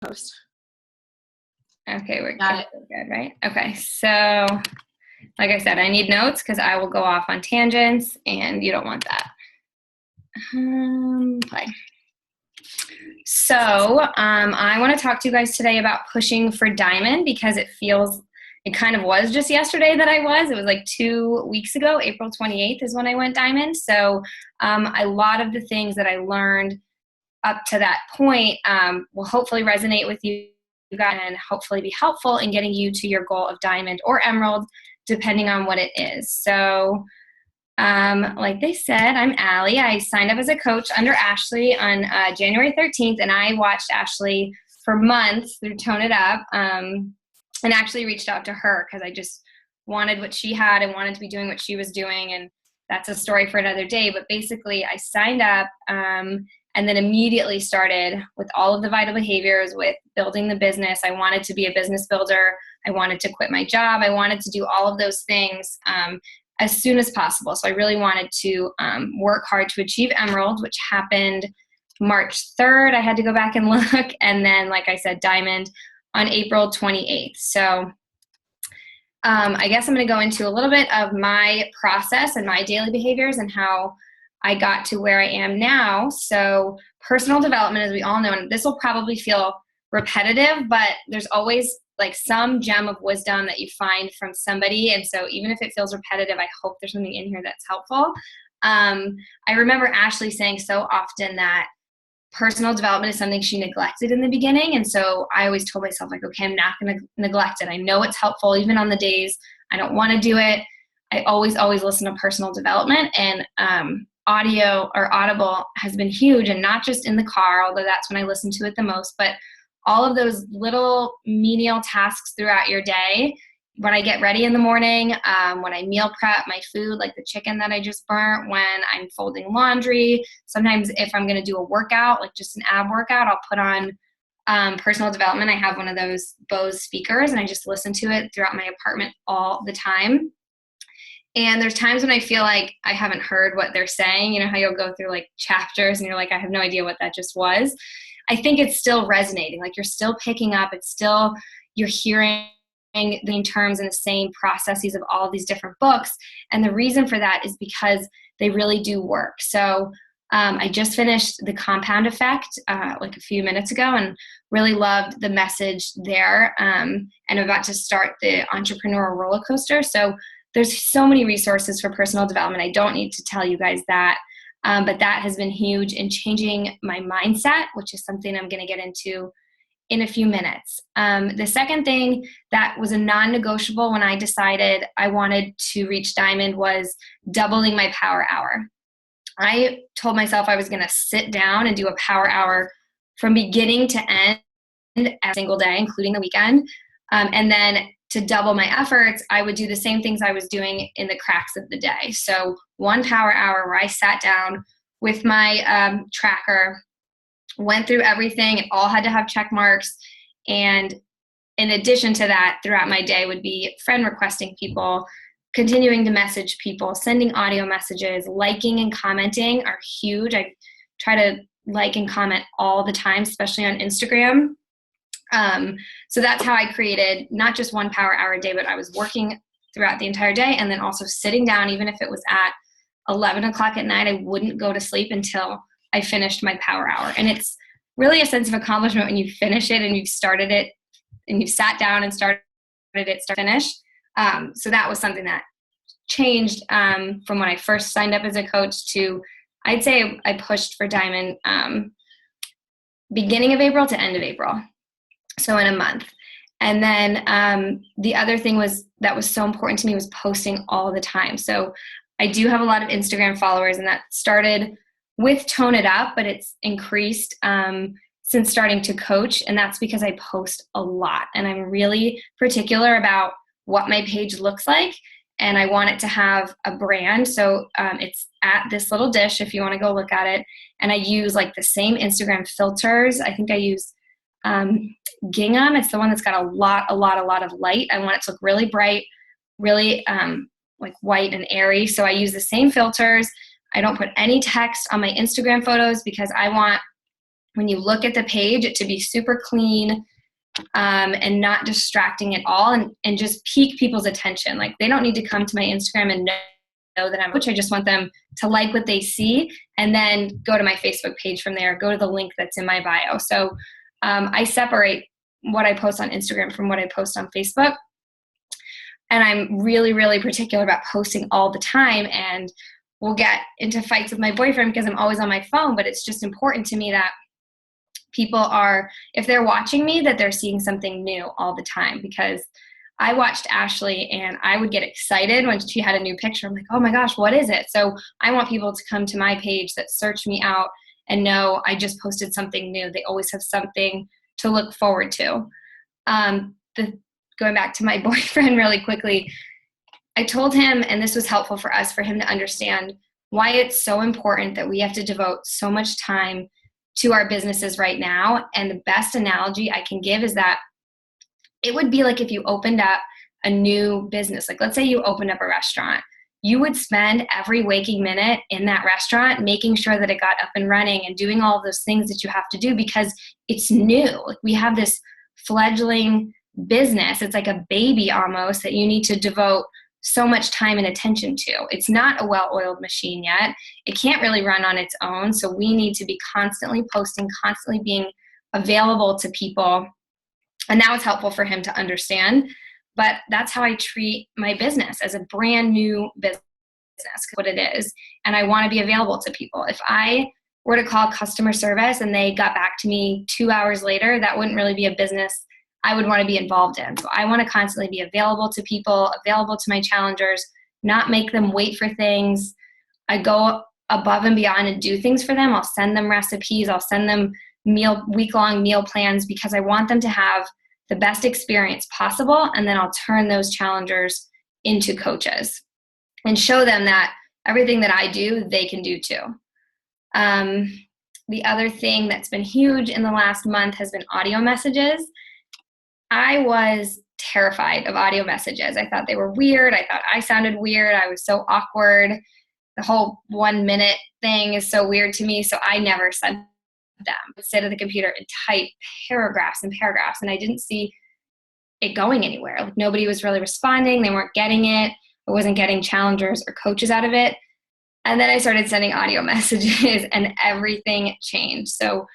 Post. Okay, we're Got it. good, right? Okay, so like I said, I need notes because I will go off on tangents and you don't want that. Play. So I want to talk to you guys today about pushing for diamond because it kind of was just yesterday that I was. It was like 2 weeks ago. April 28th is when I went diamond. So a lot of the things that I learned up to that point will hopefully resonate with you guys and hopefully be helpful in getting you to your goal of diamond or emerald, depending on what it is. So like they said, I'm Allie. I signed up as a coach under Ashley on January 13th, and I watched Ashley for months through Tone It Up, and actually reached out to her because I just wanted what she had and wanted to be doing what she was doing, and that's a story for another day. But basically, I signed up and then immediately started with all of the vital behaviors, with building the business. I wanted to be a business builder. I wanted to quit my job. I wanted to do all of those things as soon as possible. So I really wanted to work hard to achieve emerald, which happened March 3rd. I had to go back and look. And then, like I said, diamond on April 28th. So I guess I'm going to go into a little bit of my process and my daily behaviors and how I got to where I am now. So personal development, as we all know, and this will probably feel repetitive, but there's always like some gem of wisdom that you find from somebody. And so even if it feels repetitive, I hope there's something in here that's helpful. I remember Ashley saying so often that personal development is something she neglected in the beginning. And so I always told myself, like, okay, I'm not going to neglect it. I know it's helpful, even on the days I don't want to do it. I always listen to personal development, and audio or Audible has been huge, and not just in the car, although that's when I listen to it the most, but all of those little menial tasks throughout your day. When I get ready in the morning, when I meal prep my food, like the chicken that I just burnt, when I'm folding laundry, sometimes if I'm going to do a workout, like just an ab workout, I'll put on personal development. I have one of those Bose speakers, and I just listen to it throughout my apartment all the time. And there's times when I feel like I haven't heard what they're saying. You know how you'll go through like chapters and you're like, I have no idea what that just was. I think it's still resonating. Like you're still picking up. It's still, you're hearing the same terms and the same processes of all of these different books. And the reason for that is because they really do work. So I just finished The Compound Effect like a few minutes ago and really loved the message there. And I'm about to start the Entrepreneurial Roller Coaster. So there's so many resources for personal development. I don't need to tell you guys that. But that has been huge in changing my mindset, which is something I'm going to get into in a few minutes. The second thing that was a non-negotiable when I decided I wanted to reach diamond was doubling my power hour. I told myself I was going to sit down and do a power hour from beginning to end every single day, including the weekend. And then to double my efforts, I would do the same things I was doing in the cracks of the day. So 1 power hour where I sat down with my tracker, went through everything. It all had to have check marks. And in addition to that, throughout my day would be friend requesting people, continuing to message people, sending audio messages, liking and commenting are huge. I try to like and comment all the time, especially on Instagram. So that's how I created not just 1 power hour a day, but I was working throughout the entire day and then also sitting down, even if it was at 11 o'clock at night, I wouldn't go to sleep until I finished my power hour. And it's really a sense of accomplishment when you finish it and you've started it and you've sat down and started it start to finish. So that was something that changed from when I first signed up as a coach to, I'd say I pushed for diamond beginning of April to end of April. So in a month. And then the other thing that was so important to me was posting all the time. So I do have a lot of Instagram followers, and that started with Tone It Up, but it's increased since starting to coach. And that's because I post a lot, and I'm really particular about what my page looks like. And I want it to have a brand. So it's at This Little Dish if you want to go look at it. And I use like the same Instagram filters. I think I use Gingham. It's the one that's got a lot of light. I want it to look really bright, really like white and airy. So I use the same filters. I don't put any text on my Instagram photos because I want when you look at the page, it to be super clean, and not distracting at all, and just pique people's attention. Like, they don't need to come to my Instagram and know that I'm a coach. I just want them to like what they see and then go to my Facebook page from there, go to the link that's in my bio. So I separate what I post on Instagram from what I post on Facebook. And I'm really, really particular about posting all the time. And we'll get into fights with my boyfriend because I'm always on my phone, but it's just important to me that people are, if they're watching me, that they're seeing something new all the time. Because I watched Ashley and I would get excited when she had a new picture. I'm like, oh my gosh, what is it? So I want people to come to my page that search me out and know I just posted something new. They always have something to look forward to. Going back to my boyfriend really quickly, I told him, and this was helpful for us, for him to understand why it's so important that we have to devote so much time to our businesses right now. And the best analogy I can give is that it would be like if you opened up a new business. Like, let's say you opened up a restaurant. You would spend every waking minute in that restaurant making sure that it got up and running and doing all of those things that you have to do because it's new. Like, we have this fledgling business. It's like a baby almost that you need to devote so much time and attention to. It's not a well-oiled machine yet. It can't really run on its own. So we need to be constantly posting, constantly being available to people. And that was helpful for him to understand. But that's how I treat my business, as a brand new business, what it is. And I want to be available to people. If I were to call customer service and they got back to me 2 hours later, that wouldn't really be a business I would want to be involved in. So I want to constantly be available to people, available to my challengers, not make them wait for things. I go above and beyond and do things for them. I'll send them recipes. I'll send them week-long meal plans because I want them to have the best experience possible. And then I'll turn those challengers into coaches and show them that everything that I do, they can do too. The other thing that's been huge in the last month has been audio messages. I was terrified of audio messages. I thought they were weird. I thought I sounded weird. I was so awkward. The whole 1 minute thing is so weird to me. So I never sent them. I'd sit at the computer and type paragraphs and paragraphs, and I didn't see it going anywhere. Like, nobody was really responding. They weren't getting it. I wasn't getting challengers or coaches out of it. And then I started sending audio messages and everything changed. So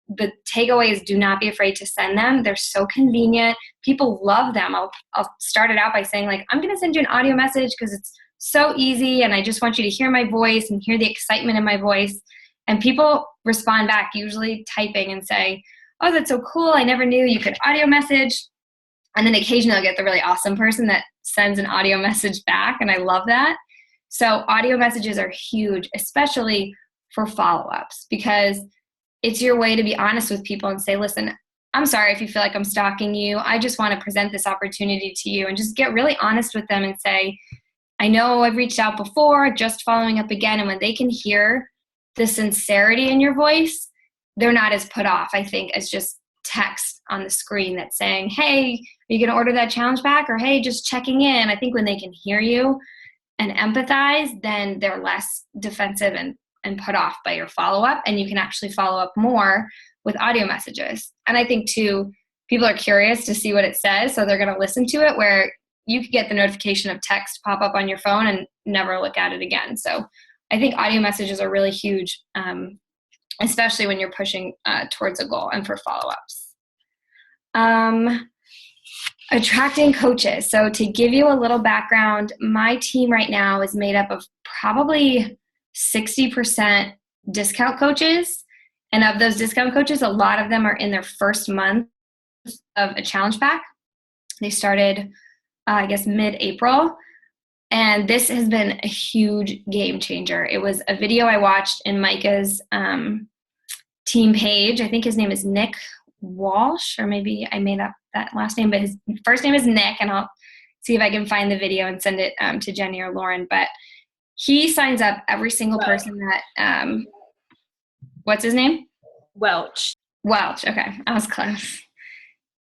the takeaway is, do not be afraid to send them. They're so convenient. People love them. I'll start it out by saying, like, I'm going to send you an audio message because it's so easy and I just want you to hear my voice and hear the excitement in my voice. And people respond back, usually typing, and say, oh, that's so cool. I never knew you could audio message. And then occasionally I'll get the really awesome person that sends an audio message back, and I love that. So audio messages are huge, especially for follow-ups, because it's your way to be honest with people and say, listen, I'm sorry if you feel like I'm stalking you. I just want to present this opportunity to you, and just get really honest with them and say, I know I've reached out before, just following up again. And when they can hear the sincerity in your voice, they're not as put off, I think, as just text on the screen that's saying, hey, are you going to order that challenge pack? Or, hey, just checking in. I think when they can hear you and empathize, then they're less defensive and put off by your follow-up, and you can actually follow up more with audio messages. And I think, too, people are curious to see what it says, so they're going to listen to it, where you could get the notification of text pop up on your phone and never look at it again. So I think audio messages are really huge, especially when you're pushing towards a goal and for follow-ups. Attracting coaches. So to give you a little background, my team right now is made up of probably 60% discount coaches. And of those discount coaches, a lot of them are in their first month of a challenge pack. They started, I guess, mid-April. And this has been a huge game changer. It was a video I watched in Micah's team page. I think his name is Nick Walsh, or maybe I made up that last name, but his first name is Nick, and I'll see if I can find the video and send it to Jenny or Lauren. But he signs up every single person that, what's his name? Welch. Okay, I was close.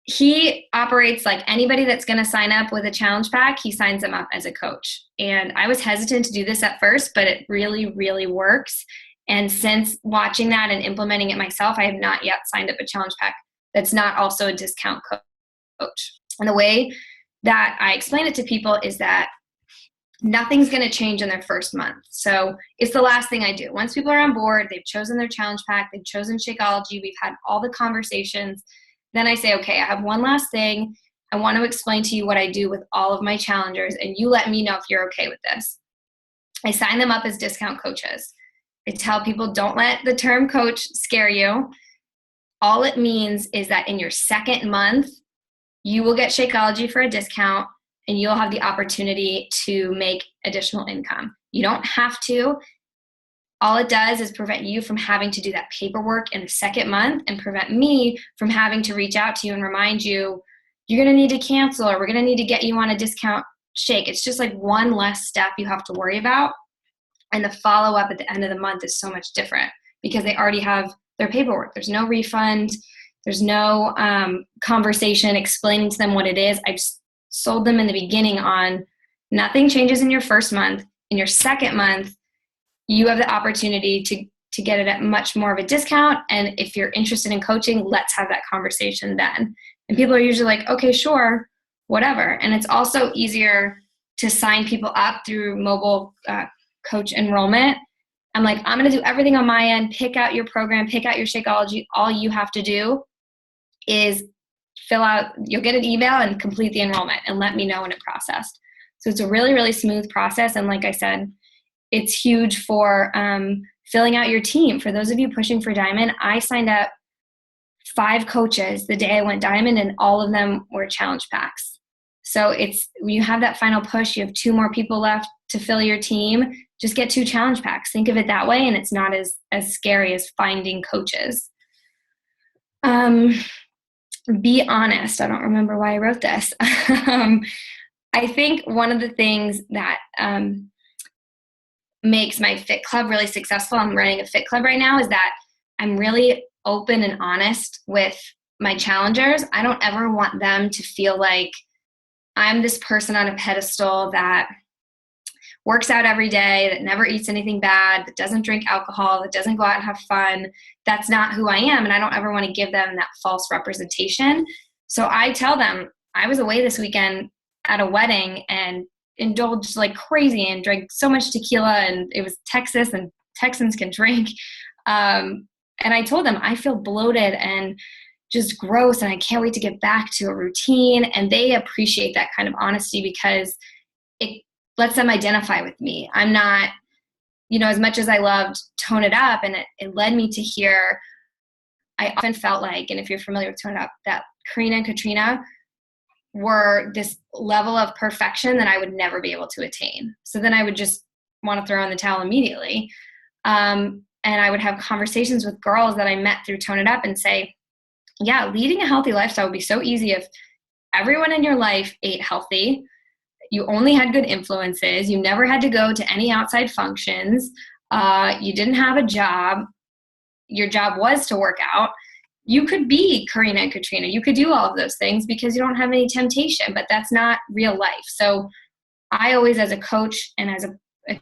He operates like anybody that's going to sign up with a challenge pack, he signs them up as a coach. And I was hesitant to do this at first, but it really, really works. And since watching that and implementing it myself, I have not yet signed up a challenge pack that's not also a discount coach. And the way that I explain it to people is that nothing's going to change in their first month. So it's the last thing I do. Once people are on board, they've chosen their challenge pack, they've chosen Shakeology, we've had all the conversations, then I say, okay, I have one last thing. I want to explain to you what I do with all of my challengers, and you let me know if you're okay with this. I sign them up as discount coaches. I tell people, don't let the term coach scare you. All it means is that in your second month, you will get Shakeology for a discount, and you'll have the opportunity to make additional income. You don't have to. All it does is prevent you from having to do that paperwork in the second month and prevent me from having to reach out to you and remind you, you're going to need to cancel, or we're going to need to get you on a discount shake. It's just like one less step you have to worry about. And the follow-up at the end of the month is so much different because they already have their paperwork. There's no refund. There's no conversation explaining to them what it is. I've sold them in the beginning on nothing changes in your first month. In your second month, you have the opportunity to get it at much more of a discount. And if you're interested in coaching, let's have that conversation then. And people are usually like, okay, sure, whatever. And it's also easier to sign people up through mobile coach enrollment. I'm like, I'm going to do everything on my end, pick out your program, pick out your Shakeology. All you have to do is you'll get an email and complete the enrollment and let me know when it processed. So it's a really, really smooth process. And like I said, it's huge for filling out your team. For those of you pushing for Diamond, I signed up 5 coaches the day I went Diamond, and all of them were challenge packs. So when you have that final push, you have 2 more people left to fill your team. Just get 2 challenge packs. Think of it that way, and it's not as scary as finding coaches. Be honest. I don't remember why I wrote this. I think one of the things that makes my fit club really successful, I'm running a fit club right now, is that I'm really open and honest with my challengers. I don't ever want them to feel like I'm this person on a pedestal that works out every day, that never eats anything bad, that doesn't drink alcohol, that doesn't go out and have fun. That's not who I am, and I don't ever want to give them that false representation. So I tell them, I was away this weekend at a wedding and indulged like crazy and drank so much tequila, and it was Texas and Texans can drink. And I told them, I feel bloated and just gross, and I can't wait to get back to a routine. And they appreciate that kind of honesty because it lets them identify with me. I'm not, as much as I loved Tone It Up, and it led me to hear, I often felt like, and if you're familiar with Tone It Up, that Karina and Katrina were this level of perfection that I would never be able to attain. So then I would just want to throw in the towel immediately. And I would have conversations with girls that I met through Tone It Up and say, yeah, leading a healthy lifestyle would be so easy if everyone in your life ate healthy. You only had good influences. You never had to go to any outside functions. You didn't have a job. Your job was to work out. You could be Karina and Katrina. You could do all of those things because you don't have any temptation, but that's not real life. So I always, as a coach and as a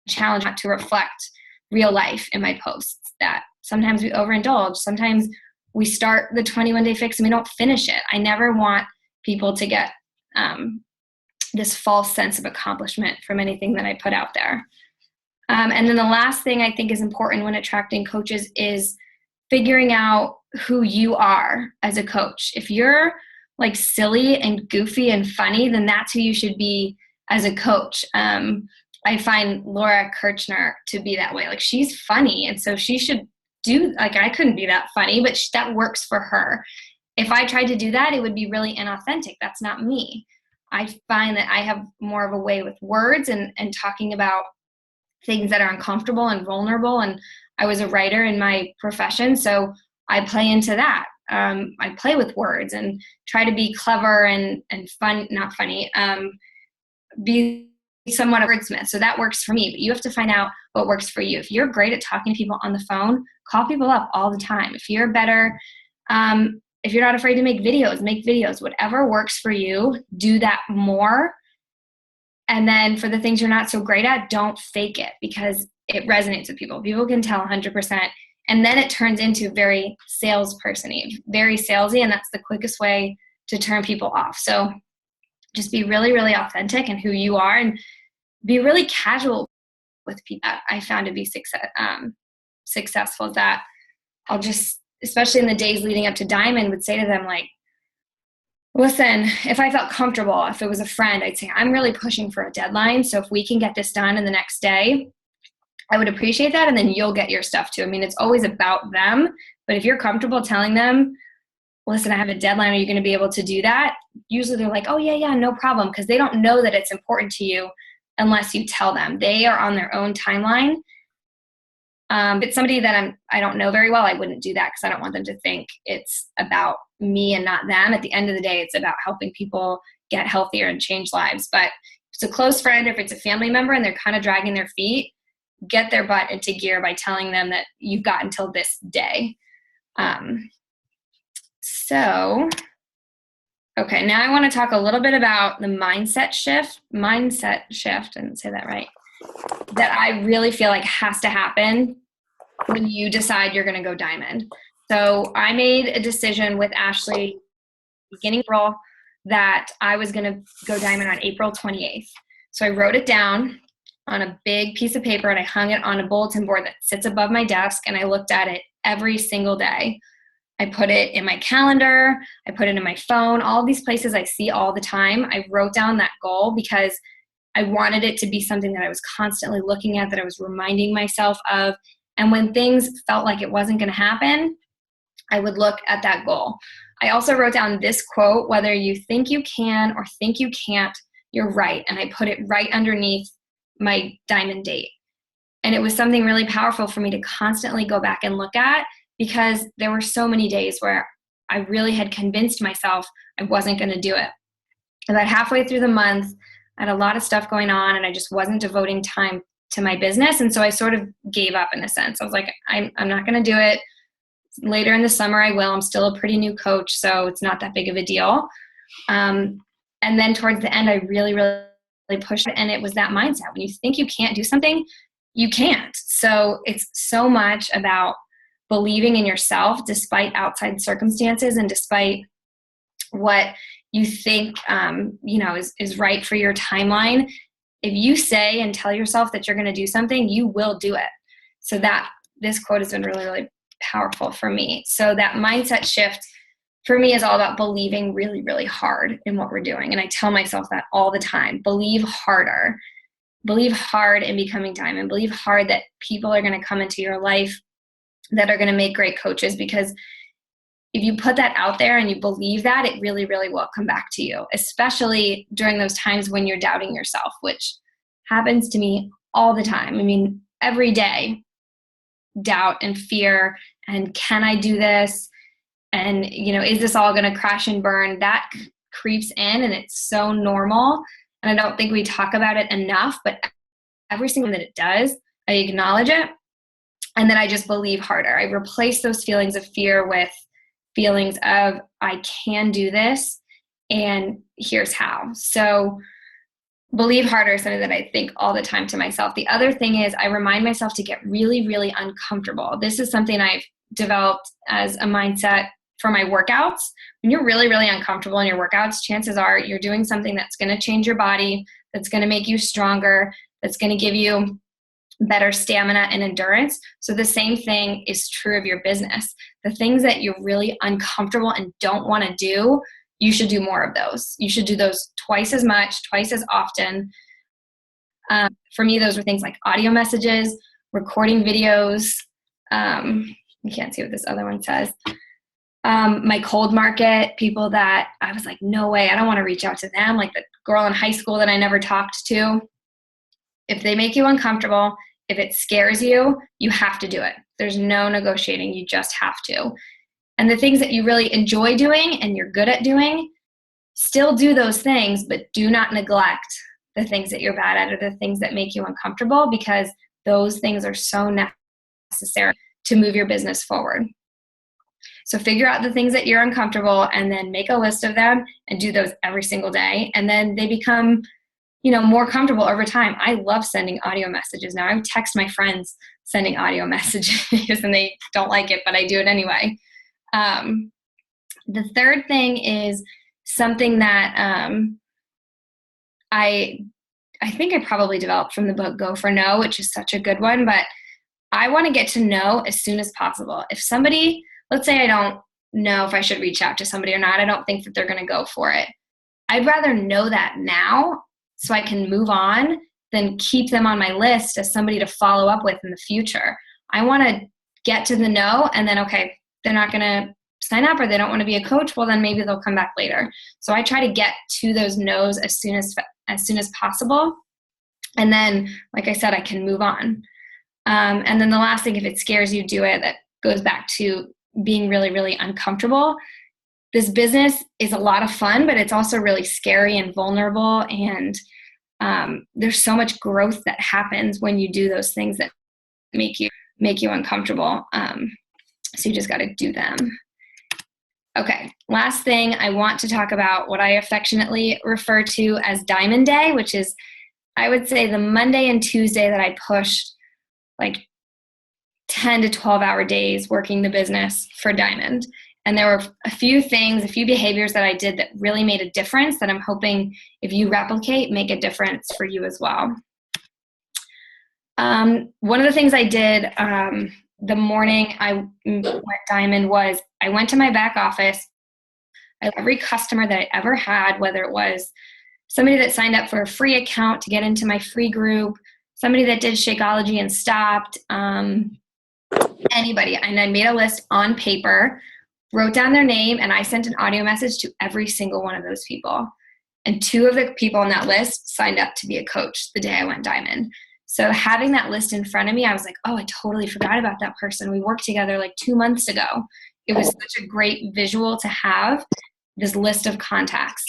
challenge, to reflect real life in my posts, that sometimes we overindulge. Sometimes we start the 21-day fix and we don't finish it. I never want people to get this false sense of accomplishment from anything that I put out there. And then the last thing I think is important when attracting coaches is figuring out who you are as a coach. If you're like silly and goofy and funny, then that's who you should be as a coach. I find Laura Kirchner to be that way. Like, she's funny, and so she should I couldn't be that funny, but that works for her. If I tried to do that, it would be really inauthentic. That's not me. I find that I have more of a way with words and talking about things that are uncomfortable and vulnerable. And I was a writer in my profession, so I play into that. I play with words and try to be clever and fun, not funny, be somewhat a wordsmith. So that works for me, but you have to find out what works for you. If you're great at talking to people on the phone, call people up all the time. If you're better, if you're not afraid to make videos, whatever works for you, do that more. And then for the things you're not so great at, don't fake it, because it resonates with people. People can tell 100%. And then it turns into very salesperson-y, very salesy, and that's the quickest way to turn people off. So just be really, really authentic in who you are and be really casual with people. I found to be successful, that I'll just, especially in the days leading up to Diamond, would say to them, like, listen, if I felt comfortable, if it was a friend, I'd say, I'm really pushing for a deadline. So if we can get this done in the next day, I would appreciate that. And then you'll get your stuff too. I mean, it's always about them. But if you're comfortable telling them, listen, I have a deadline, are you going to be able to do that? Usually they're like, oh, yeah, no problem. Because they don't know that it's important to you unless you tell them. They are on their own timeline. But somebody that I don't know very well, I wouldn't do that because I don't want them to think it's about me and not them. At the end of the day, it's about helping people get healthier and change lives. But if it's a close friend, if it's a family member and they're kind of dragging their feet, get their butt into gear by telling them that you've got until this day. Okay, now I want to talk a little bit about the mindset shift, I didn't say that right, that I really feel like has to happen when you decide you're going to go Diamond. So I made a decision with Ashley beginning of April that I was going to go Diamond on April 28th. So I wrote it down on a big piece of paper and I hung it on a bulletin board that sits above my desk, and I looked at it every single day. I put it in my calendar, I put it in my phone, all of these places I see all the time. I wrote down that goal because I wanted it to be something that I was constantly looking at, that I was reminding myself of. And when things felt like it wasn't going to happen, I would look at that goal. I also wrote down this quote, whether you think you can or think you can't, you're right. And I put it right underneath my Diamond date. And it was something really powerful for me to constantly go back and look at, because there were so many days where I really had convinced myself I wasn't going to do it. About halfway through the month, I had a lot of stuff going on and I just wasn't devoting time to my business. And so I sort of gave up in a sense. I was like, I'm not going to do it. Later in the summer, I will. I'm still a pretty new coach, so it's not that big of a deal. And then towards the end, I really, really pushed it. And it was that mindset. When you think you can't do something, you can't. So it's so much about believing in yourself despite outside circumstances and despite what you think is right for your timeline. If you say and tell yourself that you're going to do something, you will do it. So that this quote has been really, really powerful for me. So that mindset shift for me is all about believing really, really hard in what we're doing. And I tell myself that all the time. Believe harder. Believe hard in becoming Diamond. Believe hard that people are going to come into your life that are going to make great coaches, because if you put that out there and you believe that, it really, really will come back to you, especially during those times when you're doubting yourself, which happens to me all the time. I mean, every day, doubt and fear, and can I do this? And, is this all going to crash and burn? That creeps in, and it's so normal. And I don't think we talk about it enough, but every single time that it does, I acknowledge it. And then I just believe harder. I replace those feelings of fear with feelings of I can do this, and here's how. So believe harder is something that I think all the time to myself. The other thing is I remind myself to get really, really uncomfortable. This is something I've developed as a mindset for my workouts. When you're really, really uncomfortable in your workouts, chances are you're doing something that's going to change your body, that's going to make you stronger, that's going to give you better stamina and endurance. So the same thing is true of your business. The things that you're really uncomfortable and don't want to do, you should do more of those. You should do those twice as much, twice as often. For me, those were things like audio messages, recording videos. You can't see what this other one says. My cold market, people that I was like, no way, I don't want to reach out to them. Like the girl in high school that I never talked to. If they make you uncomfortable, if it scares you, you have to do it. There's no negotiating. You just have to. And the things that you really enjoy doing and you're good at doing, still do those things, but do not neglect the things that you're bad at or the things that make you uncomfortable, because those things are so necessary to move your business forward. So figure out the things that you're uncomfortable and then make a list of them and do those every single day. And then they become more comfortable over time. I love sending audio messages now. I text my friends sending audio messages and they don't like it, but I do it anyway. The third thing is something that I think I probably developed from the book Go for No, which is such a good one, but I want to get to know as soon as possible. If somebody, let's say I don't know if I should reach out to somebody or not, I don't think that they're going to go for it. I'd rather know that now so I can move on than keep them on my list as somebody to follow up with in the future. I want to get to the no, and then, okay, they're not going to sign up or they don't want to be a coach. Well, then maybe they'll come back later. So I try to get to those no's as soon as possible. And then, like I said, I can move on. And then the last thing, if it scares you, do it. That goes back to being really, really uncomfortable. This business is a lot of fun, but it's also really scary and vulnerable. And there's so much growth that happens when you do those things that make you uncomfortable. So you just got to do them. Okay, last thing, I want to talk about what I affectionately refer to as Diamond Day, which is, I would say, the Monday and Tuesday that I pushed like 10 to 12-hour days working the business for Diamond. And there were a few behaviors that I did that really made a difference that I'm hoping if you replicate, make a difference for you as well. One of the things I did the morning I went Diamond was I went to my back office. Every customer that I ever had, whether it was somebody that signed up for a free account to get into my free group, somebody that did Shakeology and stopped, anybody. And I made a list on paper, wrote down their name, and I sent an audio message to every single one of those people. And 2 of the people on that list signed up to be a coach the day I went Diamond. So having that list in front of me, I was like, oh, I totally forgot about that person. We worked together like 2 months ago. It was such a great visual to have, this list of contacts.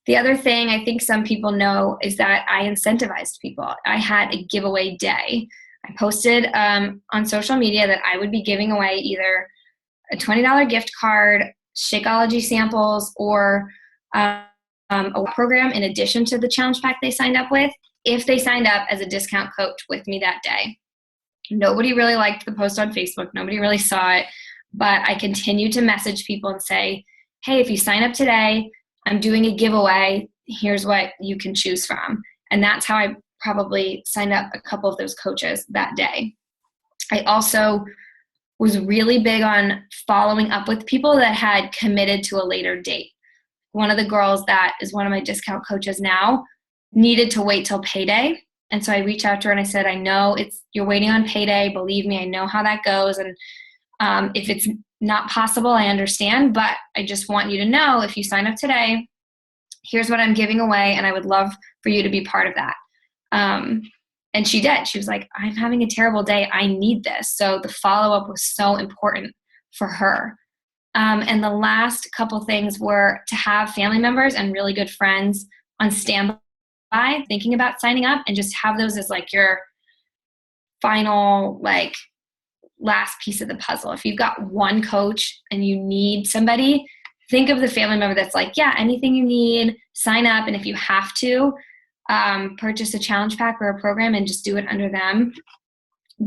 The other thing I think some people know is that I incentivized people. I had a giveaway day. I posted on social media that I would be giving away either a $20 gift card, Shakeology samples, or a program in addition to the challenge pack they signed up with, if they signed up as a discount coach with me that day. Nobody really liked the post on Facebook. Nobody really saw it. But I continued to message people and say, hey, if you sign up today, I'm doing a giveaway. Here's what you can choose from. And that's how I probably signed up a couple of those coaches that day. I also was really big on following up with people that had committed to a later date. One of the girls that is one of my discount coaches now needed to wait till payday. And so I reached out to her and I said, I know you're waiting on payday. Believe me, I know how that goes. And if it's not possible, I understand, but I just want you to know if you sign up today, here's what I'm giving away, and I would love for you to be part of that. And she did. She was like, I'm having a terrible day. I need this. So the follow-up was so important for her. And the last couple things were to have family members and really good friends on standby thinking about signing up, and just have those as like your final, like, last piece of the puzzle. If you've got one coach and you need somebody, think of the family member that's like, yeah, anything you need, sign up. And if you have to purchase a challenge pack or a program and just do it under them,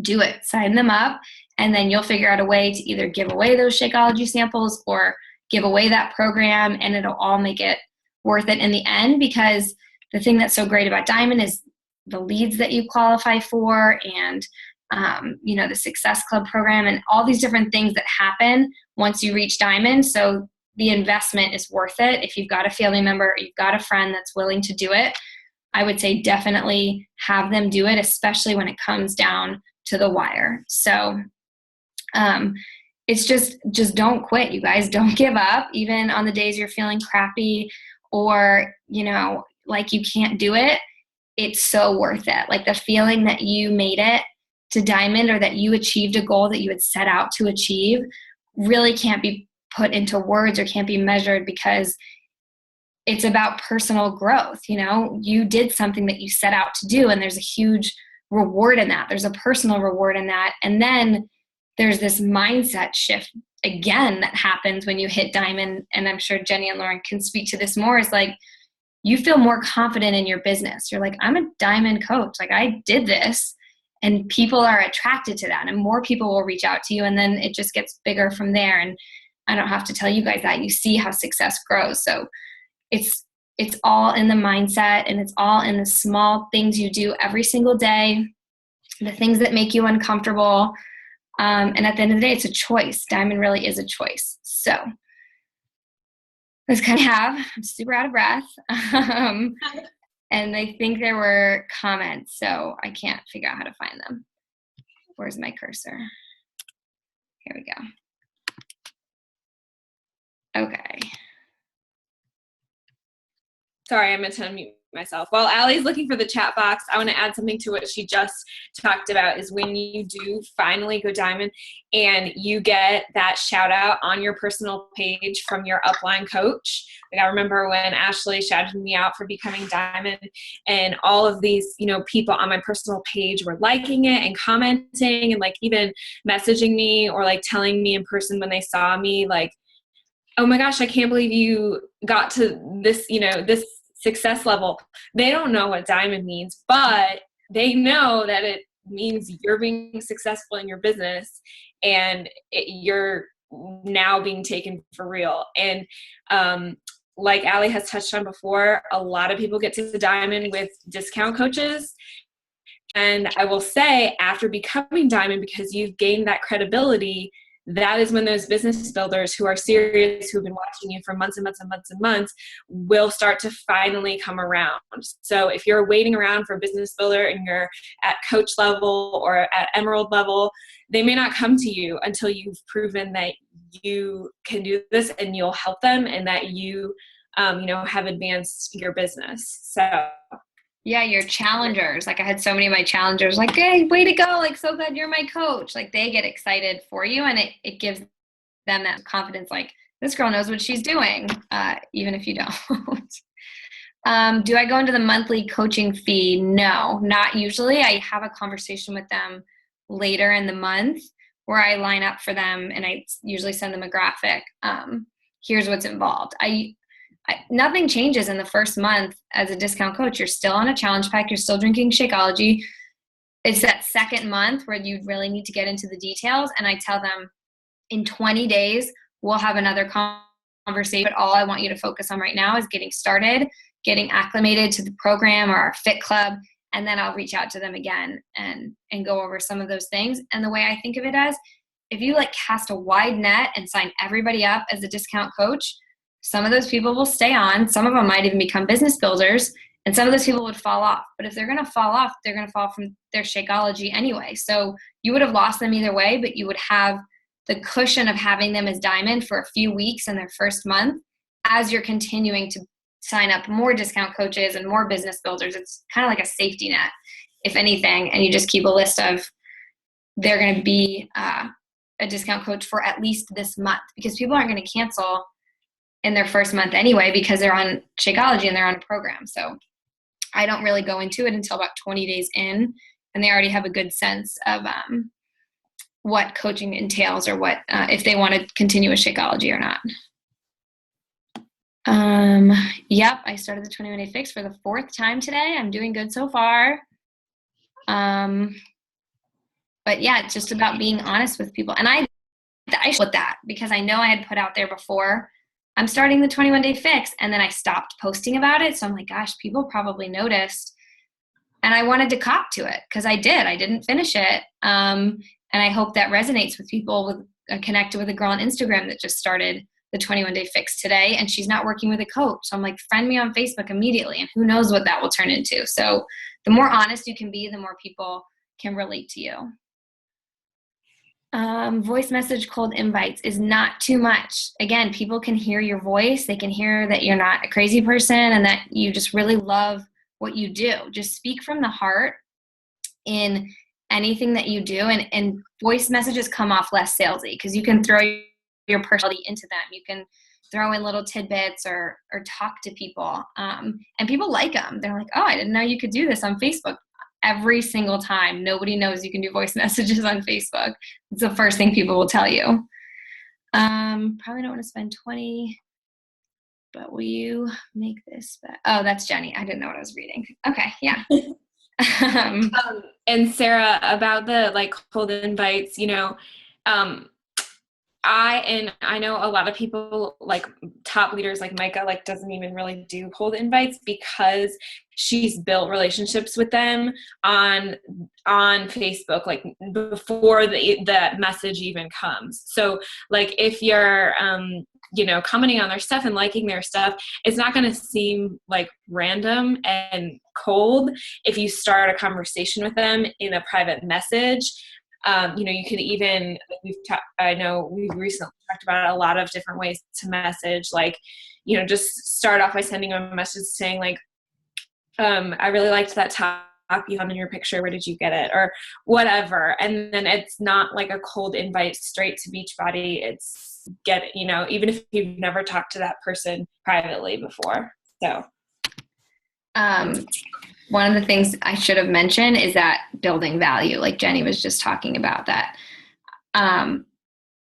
do it, sign them up. And then you'll figure out a way to either give away those Shakeology samples or give away that program, and it'll all make it worth it in the end. Because the thing that's so great about Diamond is the leads that you qualify for, and the Success Club program, and all these different things that happen once you reach Diamond. So the investment is worth it. If you've got a family member, or you've got a friend that's willing to do it, I would say definitely have them do it, especially when it comes down to the wire. So it's just don't quit, you guys. Don't give up, even on the days you're feeling crappy or, like you can't do it. It's so worth it. Like the feeling that you made it to Diamond, or that you achieved a goal that you had set out to achieve, really can't be put into words or can't be measured, because it's about personal growth. You did something that you set out to do, and there's a huge reward in that. There's a personal reward in that. And then there's this mindset shift again that happens when you hit Diamond. And I'm sure Jenny and Lauren can speak to this more, is like, you feel more confident in your business. You're like, I'm a diamond coach. Like, I did this, and people are attracted to that, and more people will reach out to you. And then it just gets bigger from there. And I don't have to tell you guys that. You see how success grows. So it's all in the mindset, and it's all in the small things you do every single day, the things that make you uncomfortable. And at the end of the day, it's a choice. Diamond really is a choice. So that's kind of I'm super out of breath. And I think there were comments, so I can't figure out how to find them. Where's my cursor? Here we go. Okay. Sorry, I meant to unmute myself. While Allie's looking for the chat box, I want to add something to what she just talked about, is when you do finally go diamond and you get that shout out on your personal page from your upline coach. Like, I remember when Ashley shouted me out for becoming diamond, and all of these, people on my personal page were liking it and commenting and like even messaging me or like telling me in person when they saw me, like, oh my gosh, I can't believe you got to this, this success level. They don't know what diamond means, but they know that it means you're being successful in your business, and you're now being taken for real. And like Allie has touched on before, a lot of people get to the diamond with discount coaches. And I will say, after becoming diamond, because you've gained that credibility, that is when those business builders who are serious, who've been watching you for months and months and months and months, will start to finally come around. So if you're waiting around for a business builder and you're at coach level or at emerald level, they may not come to you until you've proven that you can do this and you'll help them, and that you, have advanced your business. So yeah, your challengers. Like, I had so many of my challengers like, hey, way to go. Like, so glad you're my coach. Like, they get excited for you, and it gives them that confidence. Like, this girl knows what she's doing, even if you don't. Do I go into the monthly coaching fee? No, not usually. I have a conversation with them later in the month where I line up for them, and I usually send them a graphic. Here's what's involved. Nothing changes in the first month as a discount coach. You're still on a challenge pack. You're still drinking Shakeology. It's that second month where you really need to get into the details. And I tell them, in 20 days, we'll have another conversation. But all I want you to focus on right now is getting started, getting acclimated to the program or our fit club. And then I'll reach out to them again and go over some of those things. And the way I think of it as, if you like cast a wide net and sign everybody up as a discount coach, some of those people will stay on. Some of them might even become business builders, and some of those people would fall off. But if they're going to fall off, they're going to fall from their Shakeology anyway. So you would have lost them either way, but you would have the cushion of having them as diamond for a few weeks in their first month as you're continuing to sign up more discount coaches and more business builders. It's kind of like a safety net, if anything, and you just keep a list of they're going to be a discount coach for at least this month, because people aren't going to cancel in their first month anyway because they're on Shakeology and they're on a program. So I don't really go into it until about 20 days in, and they already have a good sense of what coaching entails, or what if they want to continue with Shakeology or not. Yep, I started the 21-day fix for the 4th time today. I'm doing good so far. But yeah, it's just about being honest with people. And I with that, because I know I had put out there before, I'm starting the 21-day fix, and then I stopped posting about it. So I'm like, gosh, people probably noticed. And I wanted to cop to it, because I did. I didn't finish it. And I hope that resonates with people. Connected with a girl on Instagram that just started the 21-day fix today, and she's not working with a coach. So I'm like, friend me on Facebook immediately, and who knows what that will turn into. So the more honest you can be, the more people can relate to you. Voice message cold invites is not too much. Again, people can hear your voice. They can hear that you're not a crazy person and that you just really love what you do. Just speak from the heart in anything that you do. And voice messages come off less salesy, because you can throw your personality into them. You can throw in little tidbits or talk to people. And people like them. They're like, oh, I didn't know you could do this on Facebook. Every single time. Nobody knows you can do voice messages on Facebook. It's the first thing people will tell you. Probably don't want to spend but will you make this better? Oh, that's Jenny. I didn't know what I was reading. Okay, yeah. And Sarah, about the like cold invites, you know, I know a lot of people, like top leaders like Micah, like doesn't even really do cold invites because she's built relationships with them on Facebook, like before the message even comes. So like if you're you know, commenting on their stuff and liking their stuff, it's not going to seem like random and cold if you start a conversation with them in a private message. You know, you could even, I know we've recently talked about a lot of different ways to message, like, you know, just start off by sending them a message saying like, I really liked that top you have in your picture. Where did you get it? Or whatever. And then it's not like a cold invite straight to Beachbody. It's you know, even if you've never talked to that person privately before. So. One of the things I should have mentioned is that building value, like Jenny was just talking about that.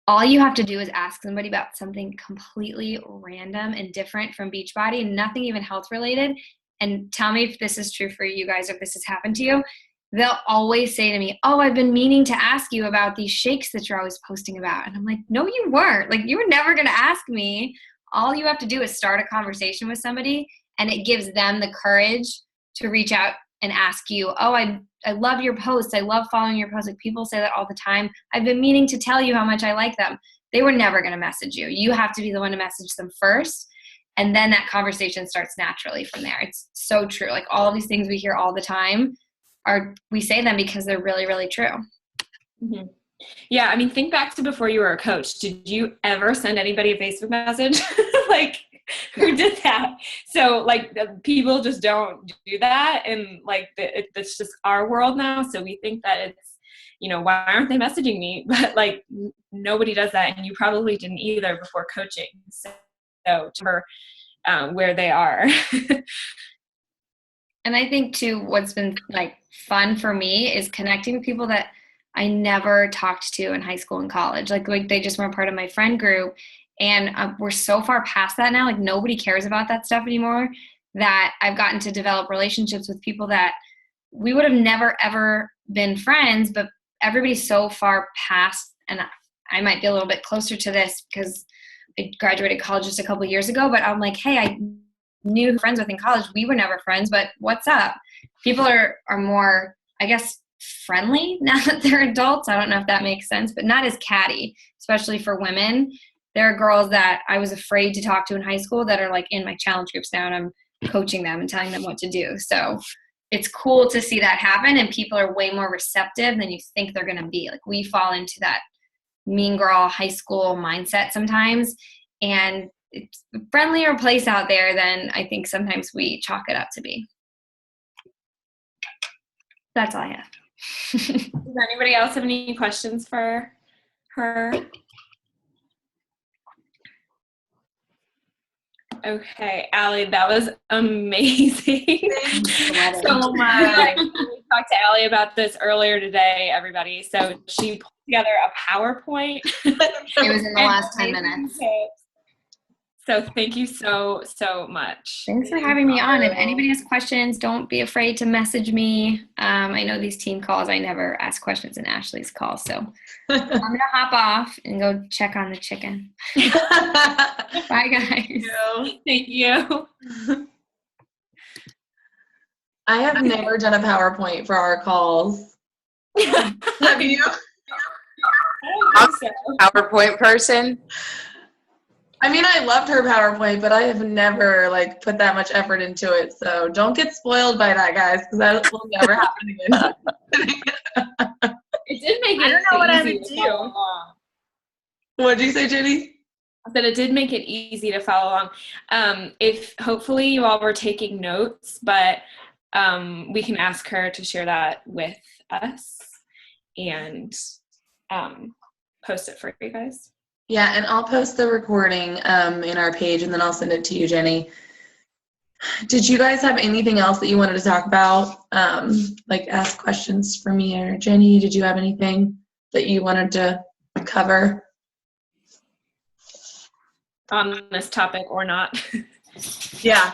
All you have to do is ask somebody about something completely random and different from Beachbody, nothing even health related, and tell me if this is true for you guys or if this has happened to you. They'll always say to me, oh, I've been meaning to ask you about these shakes that you're always posting about. And I'm like, no, you weren't. Like, you were never going to ask me. All you have to do is start a conversation with somebody, and it gives them the courage to reach out and ask you, oh, I love your posts. I love following your posts. Like, people say that all the time. I've been meaning to tell you how much I like them. They were never going to message you. You have to be the one to message them first. And then that conversation starts naturally from there. It's so true. Like, all of these things we hear all the time we say them because they're really, really true. Mm-hmm. Yeah. I mean, think back to before you were a coach. Did you ever send anybody a Facebook message? Like, who did that? So like people just don't do that. And like, it's just our world now. So we think that it's, you know, why aren't they messaging me? But like nobody does that. And you probably didn't either before coaching. So for where they are. And I think too, what's been like fun for me is connecting with people that I never talked to in high school and college. Like they just weren't part of my friend group. And we're so far past that now. Like, nobody cares about that stuff anymore, that I've gotten to develop relationships with people that we would have never, ever been friends, but everybody's so far past. And I might be a little bit closer to this because I graduated college just a couple of years ago, but I'm like, hey, I knew friends with in college. We were never friends, but what's up? People are more, I guess, friendly now that they're adults. I don't know if that makes sense, but not as catty, especially for women. There are girls that I was afraid to talk to in high school that are like in my challenge groups now, and I'm coaching them and telling them what to do. So it's cool to see that happen, and people are way more receptive than you think they're going to be. Like, we fall into that mean girl high school mindset sometimes, and it's a friendlier place out there than I think sometimes we chalk it up to be. That's all I have. Does anybody else have any questions for her? Okay, Allie, that was amazing. So much. We talked to Allie about this earlier today, everybody. So she put together a PowerPoint. It was in the last 10 minutes. So thank you so much. Thanks for having me on. If anybody has questions, don't be afraid to message me. I know these team calls, I never ask questions in Ashley's calls. So I'm going to hop off and go check on the chicken. Bye, guys. Thank you. I have never done a PowerPoint for our calls. Have you? I'm a PowerPoint person. I mean, I loved her PowerPoint, but I have never like put that much effort into it. So don't get spoiled by that, guys, because that will never happen again. It did make it. I don't know what I would do. What did you say, Jenny? I said it did make it easy to follow along. If hopefully you all were taking notes, but we can ask her to share that with us and post it for you guys. Yeah, and I'll post the recording in our page, and then I'll send it to you, Jenny. Did you guys have anything else that you wanted to talk about? Like ask questions for me or Jenny? Did you have anything that you wanted to cover? On this topic or not? Yeah.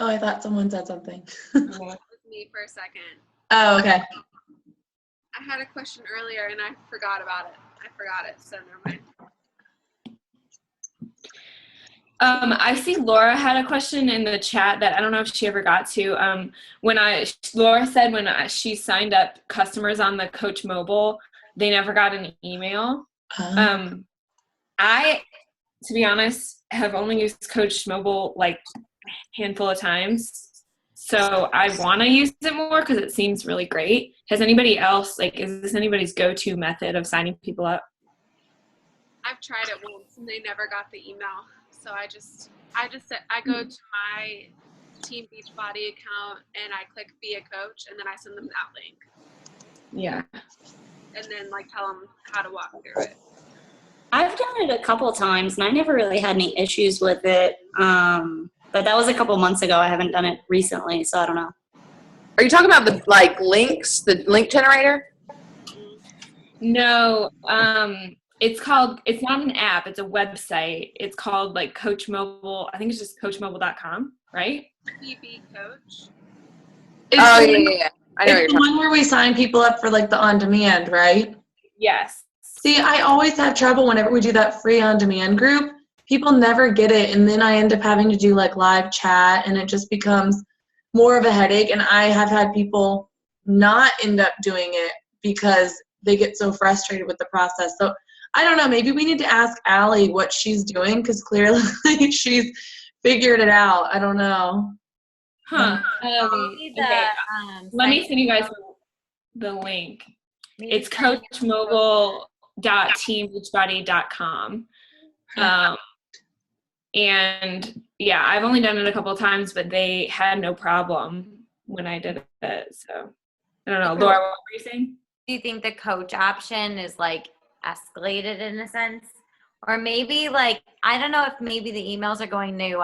Oh, I thought someone said something. It was me for a second. Oh, okay. I had a question earlier and I forgot about it. So never mind. I see Laura had a question in the chat that I don't know if she ever got to. Laura said she signed up customers on the Coach Mobile, they never got an email. I, to be honest, have only used Coach Mobile like a handful of times. So I want to use it more because it seems really great. Has anybody else, is this anybody's go-to method of signing people up? I've tried it once and they never got the email. So I go to my Team Beachbody account and I click be a coach and then I send them that link. Yeah. And then tell them how to walk through it. I've done it a couple times and I never really had any issues with it. But that was a couple months ago. I haven't done it recently, so I don't know. Are you talking about the links, the link generator? No, it's not an app, it's a website. It's called Coach Mobile. I think it's just coachmobile.com, right? PB Coach. Yeah. I know It's the one where we sign people up for the on-demand, right? Yes. See, I always have trouble whenever we do that free on-demand group. People never get it, and then I end up having to do live chat, and it just becomes more of a headache. And I have had people not end up doing it because they get so frustrated with the process. So I don't know. Maybe we need to ask Allie what she's doing because clearly she's figured it out. I don't know. Huh. Maybe Okay. Let me send you guys the link. It's coachmobile.teambeachbody.com. And yeah, I've only done it a couple of times, but they had no problem when I did it. So I don't know. Laura, what were you saying? Do you think the coach option is escalated in a sense? Or maybe I don't know if maybe the emails are going to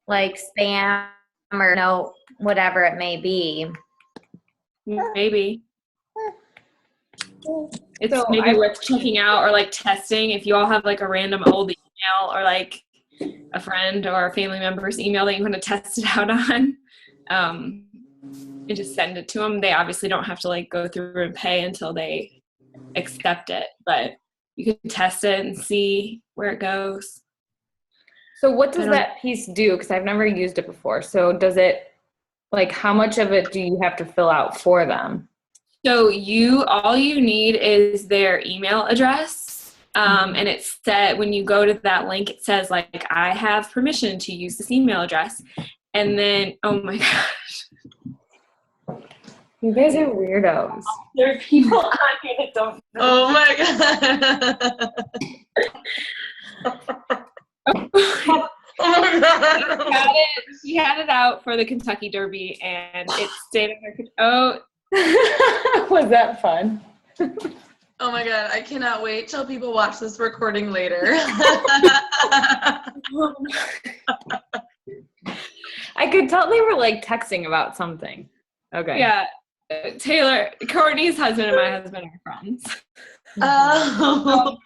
spam or no, whatever it may be. Maybe. It's maybe worth checking out or testing if you all have a random old email or a friend or a family member's email that you want to test it out on. And just send it to them. They obviously don't have to go through and pay until they accept it, but you can test it and see where it goes. So what does that piece do? Because I've never used it before. So does it, how much of it do you have to fill out for them? So all you need is their email address. And it's set when you go to that link, it says I have permission to use this email address. And then, oh my gosh. You guys are weirdos. There are people on here that don't know. Oh my God. Oh my God. He had it out for the Kentucky Derby and it stayed in there. Oh. Was that fun? Oh my God, I cannot wait till people watch this recording later. I could tell they were texting about something. Okay. Yeah. Taylor, Courtney's husband and my husband are friends. Oh.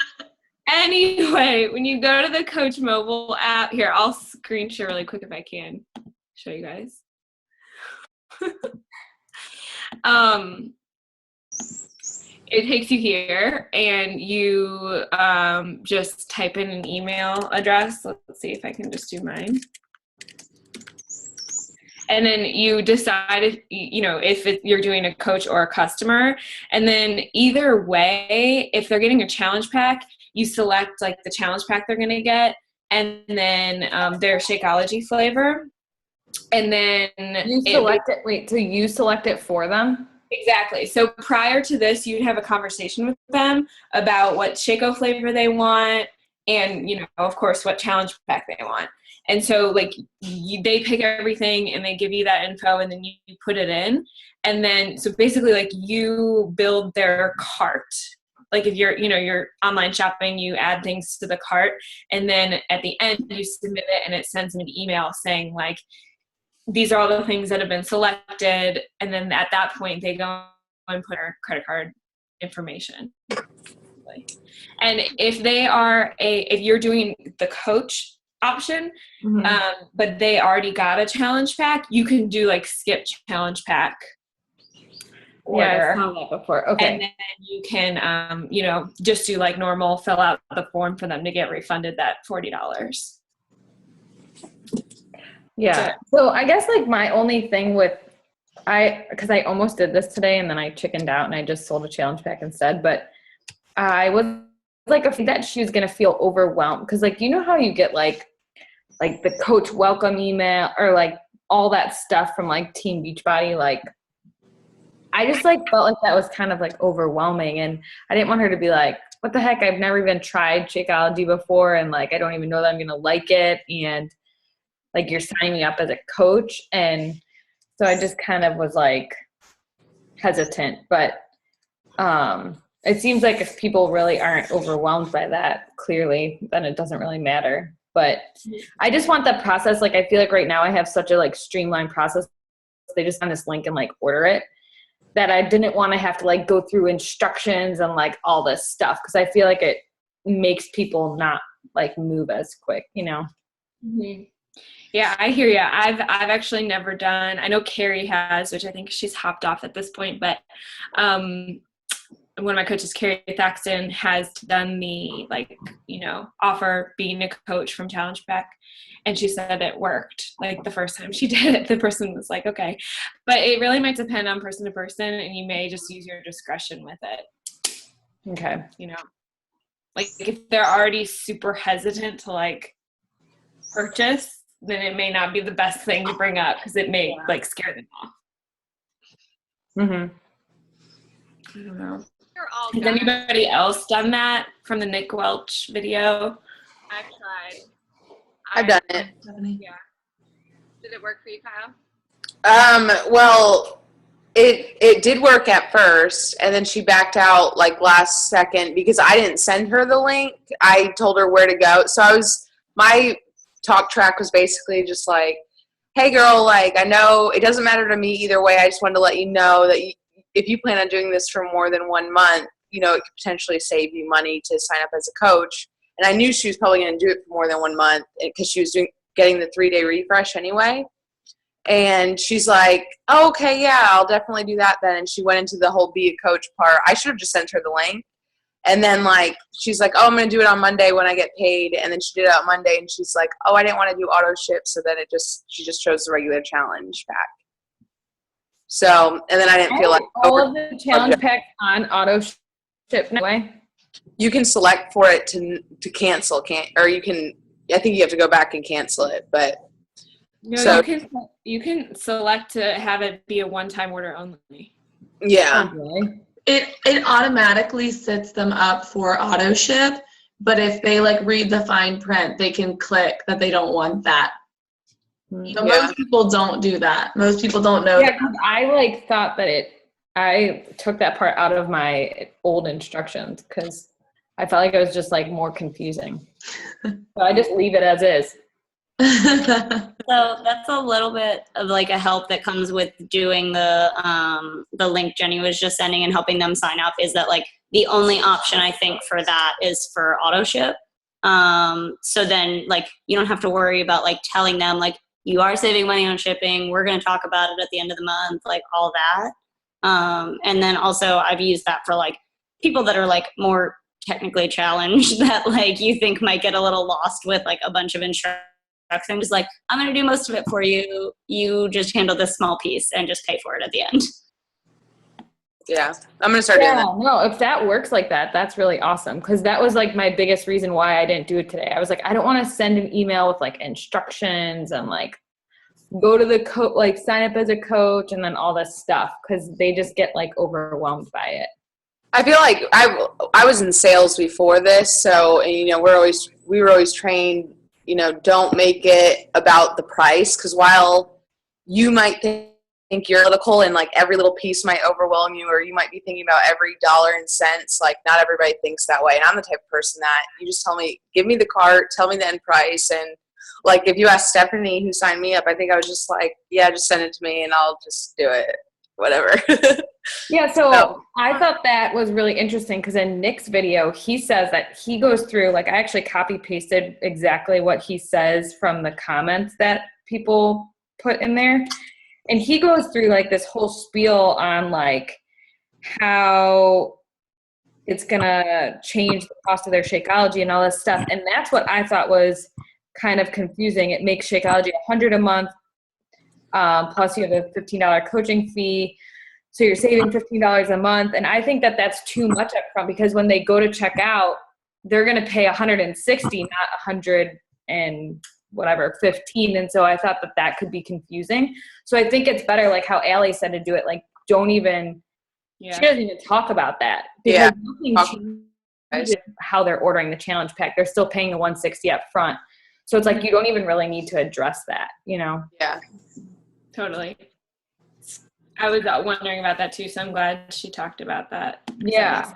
Anyway, when you go to the Coach Mobile app, here, I'll screen share really quick if I can show you guys. It takes you here and you just type in an email address. Let's see if I can just do mine. And then you decide if you're doing a coach or a customer. And then either way, if they're getting a challenge pack, you select the challenge pack they're going to get and then their Shakeology flavor. And then you select it. Wait, so you select it for them? Exactly. So prior to this, you'd have a conversation with them about what Shako flavor they want and, of course, what challenge pack they want. And so, they pick everything and they give you that info and then you put it in. And then, so basically, you build their cart. If you're online shopping, you add things to the cart. And then at the end, you submit it and it sends them an email saying, these are all the things that have been selected. And then at that point, they go and put our credit card information. And if they are if you're doing the coach option, but they already got a challenge pack, you can do like skip challenge pack order. Yeah, I saw that before. Okay. And then you can, just do like normal, fill out the form for them to get refunded that $40. Yeah. So I guess like my only thing with because I almost did this today and then I chickened out and I just sold a challenge pack instead. But I was like afraid that she was gonna feel overwhelmed because like you know how you get like the coach welcome email or like all that stuff from like Team Beachbody, like I just like felt like that was kind of like overwhelming and I didn't want her to be like, what the heck, I've never even tried Shakeology before and like I don't even know that I'm gonna like it and like you're signing me up as a coach. And so I just kind of was like hesitant, but it seems like if people really aren't overwhelmed by that, clearly, then it doesn't really matter. But I just want the process. Like, I feel like right now I have such a like streamlined process. They just send this link and like order it that I didn't want to have to like go through instructions and like all this stuff. Cause I feel like it makes people not like move as quick, you know? Mm-hmm. Yeah, I hear you. I've actually never done, I know Carrie has, which I think she's hopped off at this point, but one of my coaches, Carrie Thaxton, has done the offer being a coach from Challenge Pack. And she said it worked. Like the first time she did it, the person was like, okay. But it really might depend on person to person and you may just use your discretion with it. Okay. Like if they're already super hesitant to like purchase, then it may not be the best thing to bring up because it may like scare them off. I don't know. Has anybody else done that from the Nick Welch video? I've tried. I've done it. Yeah. Did it work for you, Kyle? Well, it did work at first, and then she backed out like last second because I didn't send her the link. I told her where to go. So my talk track was basically just like, hey girl, like I know it doesn't matter to me either way. I just wanted to let you know that if you plan on doing this for more than 1 month, it could potentially save you money to sign up as a coach. And I knew she was probably going to do it for more than 1 month because she was getting the 3-day refresh anyway. And she's like, oh, okay, yeah, I'll definitely do that then. And she went into the whole be a coach part. I should have just sent her the link. And then she's like, oh, I'm going to do it on Monday when I get paid. And then she did it on Monday and she's like, oh, I didn't want to do auto ship. So then she just chose the regular challenge pack. So, and then I didn't feel like all of the challenge packs on auto ship anyway. You can select for it to cancel, I think you have to go back and cancel it, but no, so you can select to have it be a one-time order only. Yeah. Okay. It automatically sets them up for auto ship, but if they read the fine print, they can click that they don't want that. So most people don't do that. Most people don't know. Yeah, because I thought that I took that part out of my old instructions because I felt like it was just more confusing. So I just leave it as is. So that's a little bit of a help that comes with doing the link Jenny was just sending and helping them sign up is that the only option I think for that is for auto ship. So then you don't have to worry about telling them you are saving money on shipping. We're going to talk about it at the end of the month, all that. And then also I've used that for people that are more technically challenged that you think might get a little lost with a bunch of instructions. I'm just I'm going to do most of it for you. You just handle this small piece and just pay for it at the end. Yeah, I'm going to start doing that. No, if that works like that, that's really awesome. Because that was my biggest reason why I didn't do it today. I was I don't want to send an email with instructions and go to the sign up as a coach and then all this stuff because they just get overwhelmed by it. I feel like I was in sales before this, so we were always trained, don't make it about the price because while you might think you're analytical and every little piece might overwhelm you, or you might be thinking about every dollar and cents, not everybody thinks that way. And I'm the type of person that you just tell me, give me the cart, tell me the end price, and if you ask Stephanie who signed me up, I think I was just yeah, just send it to me and I'll just do it. whatever. Yeah, so So- I thought that was really interesting because in Nick's video, he says that he goes through, like, I actually copy pasted exactly what he says from the comments that people put in there. And he goes through like this whole spiel on like how it's gonna change the cost of their Shakeology and all this stuff. And that's what I thought was kind of confusing. It makes Shakeology $100 a month, plus you have a $15 coaching fee. So you're saving $15 a month. And I think that that's too much up front because when they go to check out, they're going to pay $160, not $100 and whatever, 15. And so I thought that that could be confusing. So I think it's better, like how Allie said, to do it. Like, don't even, she doesn't even talk about that. Because nothing changes how they're ordering the challenge pack. They're still paying the $160 up front. So it's like, you don't even really need to address that, you know? Yeah. Totally. I was wondering about that too, so I'm glad she talked about that. Yeah.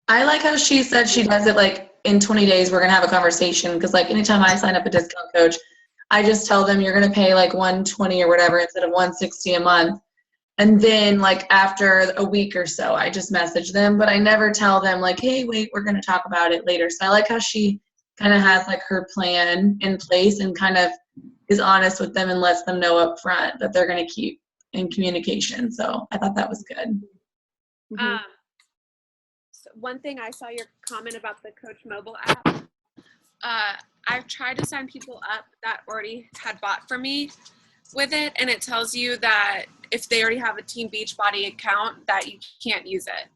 I like how she said she does it like in 20 days we're going to have a conversation, because like anytime I sign up a discount coach, I just tell them you're going to pay like $120 or whatever instead of $160 a month. And then like after a week or so, I just message them, but I never tell them like, hey, wait, we're going to talk about it later. So I like how she kind of has like her plan in place and kind of is honest with them and lets them know up front that they're going to keep in communication. So I thought that was good. So one thing, I saw your comment about the Coach Mobile app. I've tried to sign people up that already had bought from me with it, and it tells you that if they already have a Team Beachbody account, that you can't use it.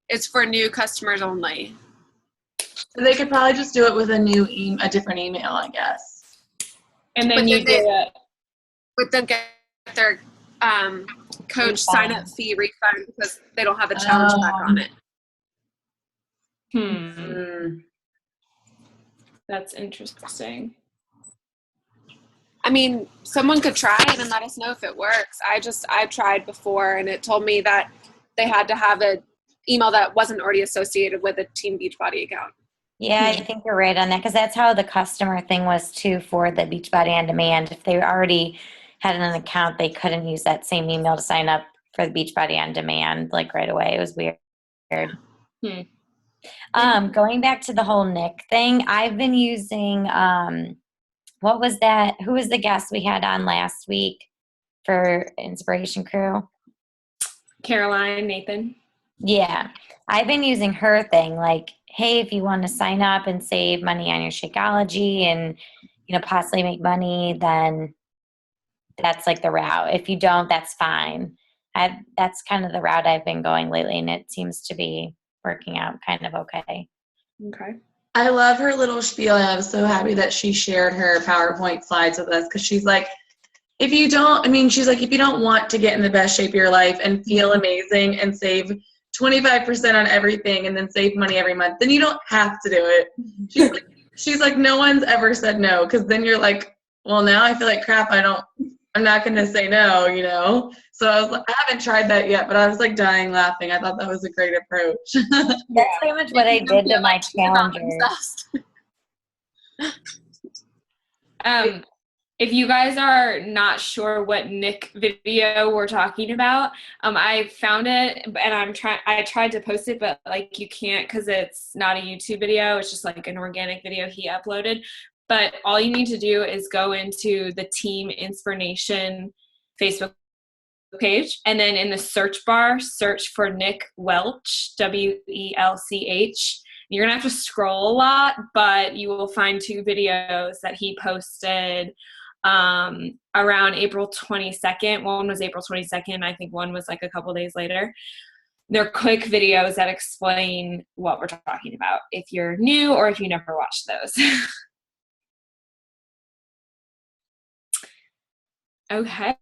It's for new customers only. So they could probably just do it with a different email, I guess. And then you do it. But then get their coach sign up fee refund because they don't have a challenge back on it. That's interesting. I mean, someone could try it and let us know if it works. I've tried before, and it told me that they had to have an email that wasn't already associated with a Team Beachbody account. Yeah, I think you're right on that, because that's how the customer thing was too for the Beachbody On Demand. If they already had an account, they couldn't use that same email to sign up for the Beachbody On Demand like right away. It was weird. Going back to the whole Nick thing, I've been using what was that? Who was the guest we had on last week for Inspiration Crew? Caroline, Nathan. Yeah, I've been using her thing, like, hey, if you want to sign up and save money on your Shakeology and, you know, possibly make money, then that's like the route. If you don't, that's fine. That's kind of the route I've been going lately, and it seems to be working out kind of okay. Okay. I love her little spiel. I was so happy that she shared her PowerPoint slides with us, because she's like, if you don't want to get in the best shape of your life and feel amazing and save 25% on everything and then save money every month, then you don't have to do it. She's like, no one's ever said no, because then you're like, well, now I feel like crap. I'm not going to say no, you know? So I haven't tried that yet, but I was like dying laughing. I thought that was a great approach. That's pretty much what I did to my challengers. If you guys are not sure what Nick video we're talking about, I found it and I tried to post it, but like you can't, because it's not a YouTube video. It's just like an organic video he uploaded. But all you need to do is go into the Team Inspiration Facebook page, and then in the search bar, search for Nick Welch, Welch. You're going to have to scroll a lot, but you will find 2 videos that he posted around April 22nd. One was April 22nd. I think one was like a couple days later. They're quick videos that explain what we're talking about if you're new or if you never watched those. Okay.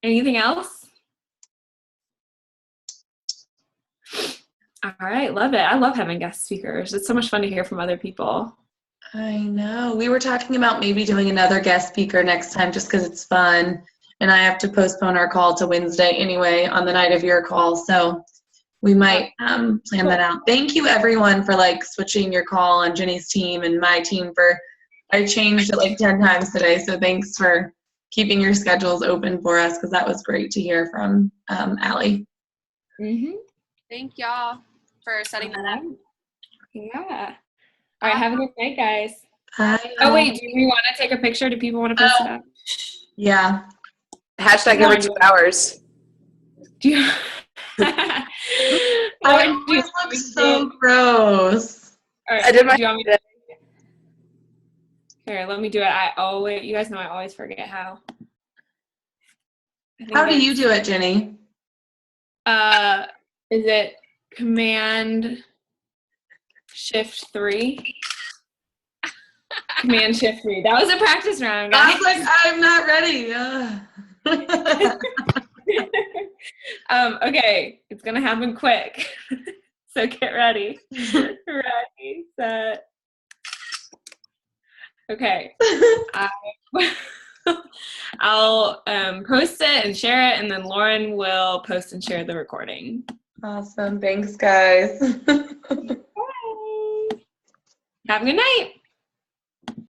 Anything else? All right. Love it. I love having guest speakers. It's so much fun to hear from other people. I know. We were talking about maybe doing another guest speaker next time just because it's fun. And I have to postpone our call to Wednesday anyway on the night of your call. So we might plan that out. Thank you, everyone, for like switching your call on Jenny's team and my team I changed it like 10 times today. So thanks for keeping your schedules open for us, because that was great to hear from Allie. Mm-hmm. Thank y'all for setting that up. Yeah. All right, have a good night, guys. Bye. Oh, wait, do we want to take a picture? Do people want to post it up? Yeah. Hashtag every 2 hours. Do you? I Lauren, do you always want look me to so do it? gross. All right, I did my. do you want me to? Here, let me do it. You guys know I always forget how. How do you do it, Jenny? Is it Command Shift 3? Command Shift 3. That was a practice round, I guys. was like, I'm not ready. Okay, it's gonna happen quick. So get ready. Ready, set. Okay. I'll post it and share it, and then Lauren will post and share the recording. Awesome. Thanks, guys. Bye. Have a good night.